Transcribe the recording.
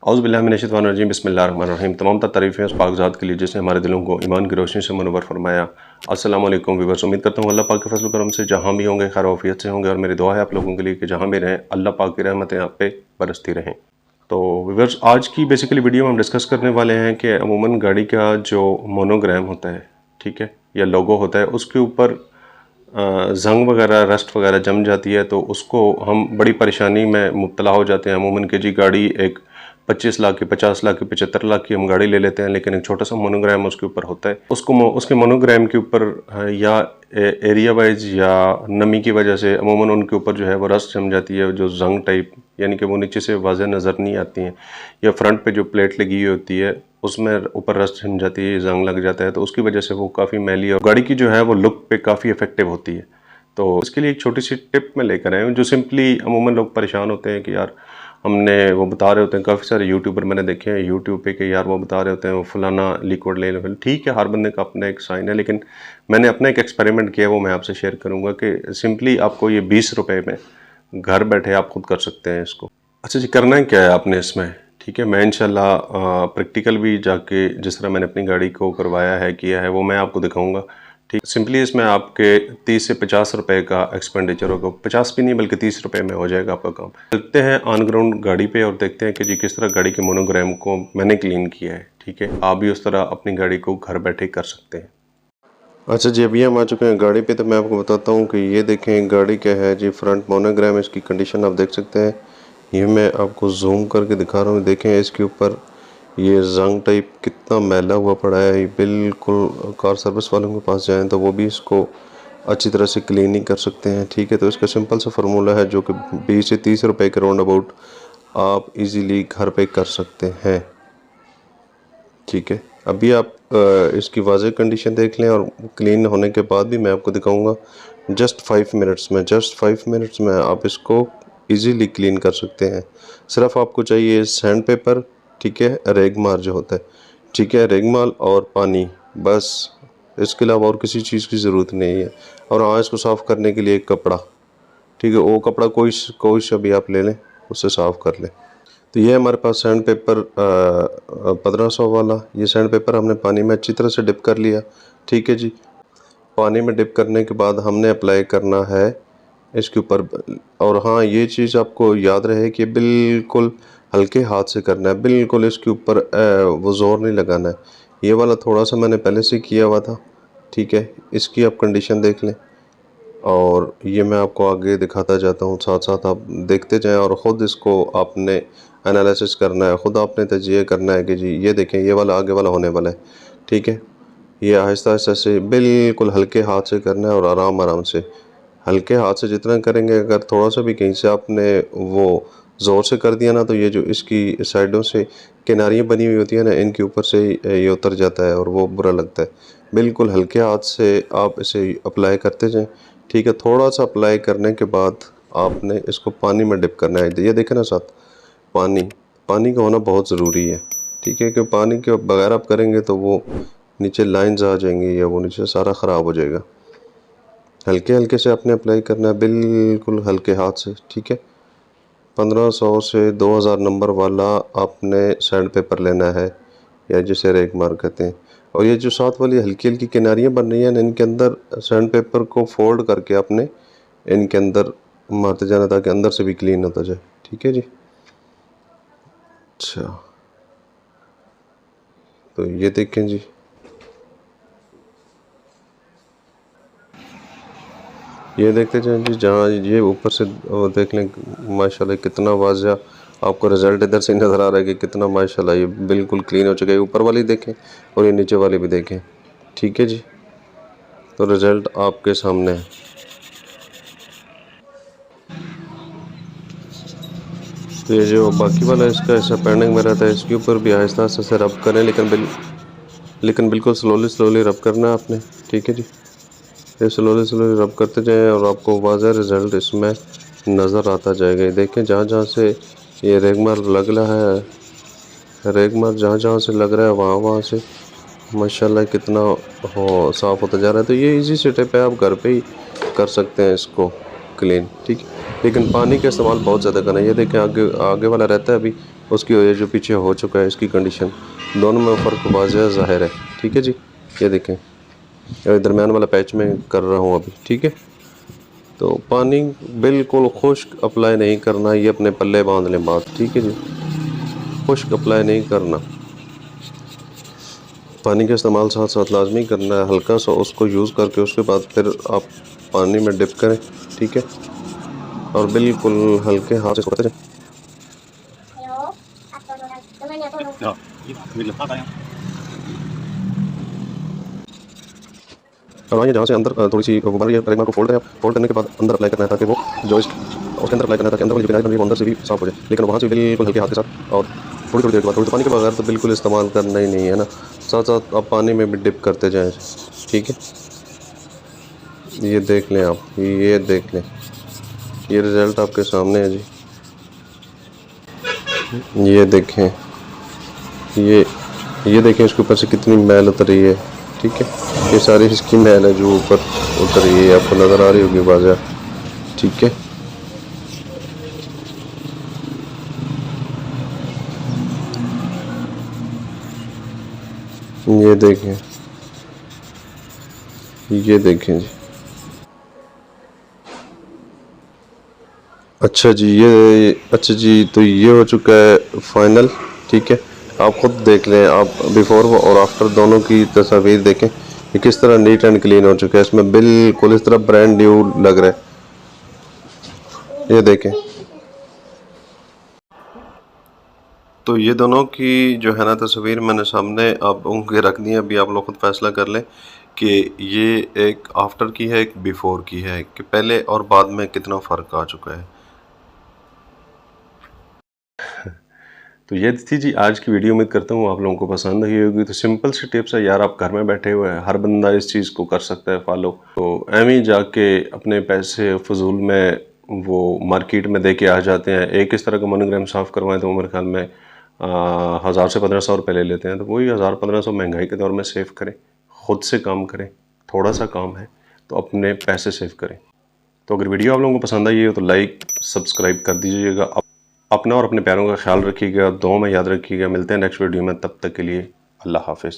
औज़ुबिल्लाहिमिनश्शैतानिर्रजीम बिस्मिल्लाहिर्रहमानिर्रहीम। तमाम तर तारीफ़ें उस पाकज़ात के लिए जिसने हमारे दिलों को ईमान की रोशनी से मुनव्वर फरमाया। अस्सलाम वालेकुम व्यूअर्स, उम्मीद करता हूँ अल्लाह पाक के फज़ल करम से जहाँ भी होंगे खैर आफियत से होंगे, और मेरी दुआ है आप लोगों के लिए कि जहाँ भी रहें अल्लाह पाक की रहमतें आप पे बरसती रहें। तो व्यूअर्स, आज की बेसिकली वीडियो में हम डिस्कस करने वाले हैं कि अमूमन गाड़ी का जो मोनोग्राम होता है, ठीक है, या लोगो होता है, उसके ऊपर ज़ंग वगैरह रस्ट वगैरह जम जाती है तो उसको हम बड़ी परेशानी में मुब्तला हो जाते हैं। अमूमन कि जी गाड़ी एक 25 लाख की, 50 लाख की, 75 लाख की हम गाड़ी ले लेते हैं, लेकिन एक छोटा सा मोनोग्राम उसके ऊपर होता है। उसके मोनोग्राम के ऊपर या एरिया वाइज या नमी की वजह से अमूमन उनके ऊपर जो है वो रस्ट जम जाती है, जो जंग टाइप, यानी कि वो नीचे से वाज़ेह नज़र नहीं आती हैं, या फ्रंट पे जो प्लेट लगी हुई होती है उसमें ऊपर रस्ट जम जाती है, जंग लग जाता है, तो उसकी वजह से वो काफ़ी मैली और गाड़ी की जो है वो लुक पे काफ़ी इफेक्टिव होती है। तो इसके लिए एक छोटी सी टिप मैं लेकर आया हूँ, जो सिंपली अमूमन लोग परेशान होते हैं कि यार हमने वो बता रहे होते हैं, काफ़ी सारे यूट्यूबर मैंने देखे हैं यूट्यूब पे कि यार वो बता रहे होते हैं वो फलाना लिक्विड ले लो। ठीक है, हर बंदे का अपना एक साइन है, लेकिन मैंने अपना एक एक्सपेरिमेंट किया, वो मैं आपसे शेयर करूँगा कि सिंपली आपको ये 20 रुपये में घर बैठे आप खुद कर सकते हैं इसको। अच्छा जी, करना है क्या है आपने इसमें, ठीक है, मैं इंशाल्लाह प्रैक्टिकल भी जाके जिस तरह मैंने अपनी गाड़ी को करवाया है, किया है, वो मैं आपको दिखाऊंगा। ठीक, सिंपली इसमें आपके 30 से 50 रुपए का एक्सपेंडिचर होगा, 50 भी नहीं बल्कि 30 रुपए में हो जाएगा आपका काम। चलते हैं ऑन ग्राउंड गाड़ी पे और देखते हैं कि जी किस तरह गाड़ी के मोनोग्राम को मैंने क्लीन किया है। ठीक है, आप भी उस तरह अपनी गाड़ी को घर बैठे कर सकते हैं। अच्छा जी, अभी हम आ चुके हैं गाड़ी पे, तो मैं आपको बताता हूँ कि ये देखें गाड़ी क्या है जी, फ्रंट मोनोग्राम, इसकी कंडीशन आप देख सकते हैं। ये मैं आपको जूम करके दिखा रहा हूँ, देखें इसके ऊपर ये जंग टाइप कितना मैला हुआ पड़ा है। ये बिल्कुल कार सर्विस वालों के पास जाएं तो वो भी इसको अच्छी तरह से क्लीनिंग कर सकते हैं। ठीक है, तो इसका सिंपल सा फार्मूला है जो कि 20 से 30 रुपए के राउंड अबाउट आप इजीली घर पे कर सकते हैं। ठीक है, अभी आप इसकी वाज़ेह कंडीशन देख लें, और क्लीन होने के बाद भी मैं आपको दिखाऊंगा। जस्ट 5 मिनट्स में आप इसको इजीली क्लीन कर सकते हैं। सिर्फ आपको चाहिए सैंड पेपर, ठीक है, रेगमार जो होता है, ठीक है, रेगमाल और पानी, बस। इसके अलावा और किसी चीज़ की ज़रूरत नहीं है। और हाँ, इसको साफ़ करने के लिए एक कपड़ा, ठीक है, वो कपड़ा कोई सा भी आप ले लें, उससे साफ़ कर लें। तो ये हमारे पास सैंड पेपर 1500 वाला, ये सैंड पेपर हमने पानी में अच्छी तरह से डिप कर लिया। ठीक है जी, पानी में डिप करने के बाद हमने अप्लाई करना है इसके ऊपर। और हाँ, ये चीज़ आपको याद रहे कि बिल्कुल हल्के हाथ से करना है, बिल्कुल इसके ऊपर वो ज़ोर नहीं लगाना है। ये वाला थोड़ा सा मैंने पहले से किया हुआ था। ठीक है, इसकी आप कंडीशन देख लें, और ये मैं आपको आगे दिखाता जाता हूँ, साथ साथ आप देखते जाएं और ख़ुद इसको आपने एनालिसिस करना है, ख़ुद आपने तजिया करना है कि जी ये देखें ये वाला आगे वाला होने वाला है। ठीक है, ये आहिस्ता आहिस्ता से बिल्कुल हल्के हाथ से करना है, और आराम आराम से, हल्के हाथ से जितना करेंगे, अगर थोड़ा सा भी कहीं से आपने वो ज़ोर से कर दिया ना, तो ये जो इसकी साइडों से किनारियाँ बनी हुई होती है ना, इनके ऊपर से ये उतर जाता है और वो बुरा लगता है। बिल्कुल हल्के हाथ से आप इसे अप्लाई करते जाएं। ठीक है, थोड़ा सा अप्लाई करने के बाद आपने इसको पानी में डिप करना है। ये देखें ना साथ, पानी का होना बहुत ज़रूरी है। ठीक है, कि पानी के बगैर आप करेंगे तो वो नीचे लाइंस आ जाएंगी, या वो नीचे सारा ख़राब हो जाएगा। हल्के हल्के से आपने अप्लाई करना है, बिल्कुल हल्के हाथ से। ठीक है, 1500 से 2000 नंबर वाला आपने सैंड पेपर लेना है, या जिसे रेगमार कहते हैं। और ये जो साथ वाली हल्की हल्की किनारियाँ बन रही हैं, इनके अंदर सैंड पेपर को फोल्ड करके आपने इनके अंदर मारते जाना, ताकि अंदर से भी क्लीन होता जाए। ठीक है जी। अच्छा, तो ये देखें जी, ये देखते जाएं जी, जहाँ ये ऊपर से देख लें, माशाल्लाह कितना वाज़ा आपको रिज़ल्ट इधर से नज़र आ रहा है कि कितना माशाल्लाह ये बिल्कुल क्लीन हो चुका है। ऊपर वाली देखें और ये नीचे वाली भी देखें। ठीक है जी, तो रिज़ल्ट आपके सामने है। तो ये जो बाकी वाला इसका ऐसा पेंडिंग में रहता है, इसके ऊपर भी आहिस्ता आहिस्ता से रब करें, लेकिन बिल्कुल स्लोली रब करना है आपने। ठीक है जी, ये स्लोली रब करते जाएं और आपको वाज़ह रिज़ल्ट इसमें नज़र आता जाएगा। ये देखें, जहाँ जहाँ से ये रेगमार लग रहा है, रेगमार जहाँ जहाँ से लग रहा है, वहाँ वहाँ से माशाल्लाह कितना हो साफ़ होता जा रहा है। तो ये इजी सेटअप है, आप घर पे ही कर सकते हैं इसको क्लीन। ठीक है, लेकिन पानी का इस्तेमाल बहुत ज़्यादा करना है। ये देखें, आगे आगे वाला रहता है अभी, उसकी वजह जो पीछे हो चुका है इसकी कंडीशन, दोनों में फ़र्क वाज़ह ज़ाहिर है। ठीक है जी, ये देखें दरमियान वाला पैच में कर रहा हूँ अभी। ठीक है, तो पानी बिल्कुल खुश्क अप्लाई नहीं करना, ये अपने पल्ले बांध लें बात। ठीक है जी, खुश्क अप्लाई नहीं करना, पानी का इस्तेमाल साथ साथ लाजमी करना है, हल्का सा उसको यूज़ करके उसके बाद फिर आप पानी में डिप करें। ठीक है, और बिल्कुल हल्के हाथ से छोड़ते जाएं। और जहाँ से अंदर थोड़ी सी गुब्बारा को फोल्ड करें, फोल्ड करने के बाद अंदर अप्लाई करना है ताकि वो जो उसके अंदर अप्लाई करना है ताकि अंदर वाली जो अंदर से भी साफ हो जाए, लेकिन वहाँ से बिल्कुल हल्के हाथ के साथ और थोड़ी थोड़ी देर के बाद, थोड़ी पानी के बगैर तो बिल्कुल इस्तेमाल करना ही नहीं है ना, साथ साथ आप पानी में भी डिप करते जाएँ। ठीक है, ये देख लें आप, ये देख लें, ये रिज़ल्ट आपके सामने है जी। ये देखें, ये देखें इसके ऊपर से कितनी मैल उतर रही है। ठीक है, ये सारी इसकी मैल है जो ऊपर उतर रही है, आपको नज़र आ रही होगी बाज़ा। ठीक है, ये देखें, ये देखें जी। अच्छा जी, अच्छा जी, तो ये हो चुका है फाइनल। ठीक है, आप खुद देख लें, आप बिफोर और आफ्टर दोनों की तस्वीर देखें कि किस तरह नीट एंड क्लीन हो चुका है, इसमें बिल्कुल इस तरह ब्रांड न्यू लग रहा है। ये देखें, तो ये दोनों की जो है ना तस्वीर मैंने सामने आप उनके रख दी है। अभी आप लोग खुद फैसला कर लें कि ये एक आफ्टर की है, एक बिफोर की है, कि पहले और बाद में कितना फ़र्क आ चुका है। तो ये थी जी आज की वीडियो। उम्मीद करता हूँ आप लोगों को पसंद आई होगी। तो सिंपल सी टिप्स है यार, आप घर में बैठे हुए हैं, हर बंदा इस चीज़ को कर सकता है फॉलो। तो एम ही जाके अपने पैसे फजूल में वो मार्केट में दे के आ जाते हैं। एक इस तरह का मोनोग्राम साफ़ करवाएं तो मेरे ख्याल में 1000 से 1500 रुपये ले लेते हैं। तो वही 1000-1500 महंगाई के दौर में सेव करें, ख़ुद से काम करें, थोड़ा सा काम है तो अपने पैसे सेव करें। तो अगर वीडियो आप लोगों को पसंद आई है तो लाइक सब्सक्राइब कर दीजिएगा। अपना और अपने प्यारों का ख्याल रखिएगा, दुआ में याद रखिएगा। मिलते हैं नेक्स्ट वीडियो में, तब तक के लिए अल्लाह हाफ़िज़।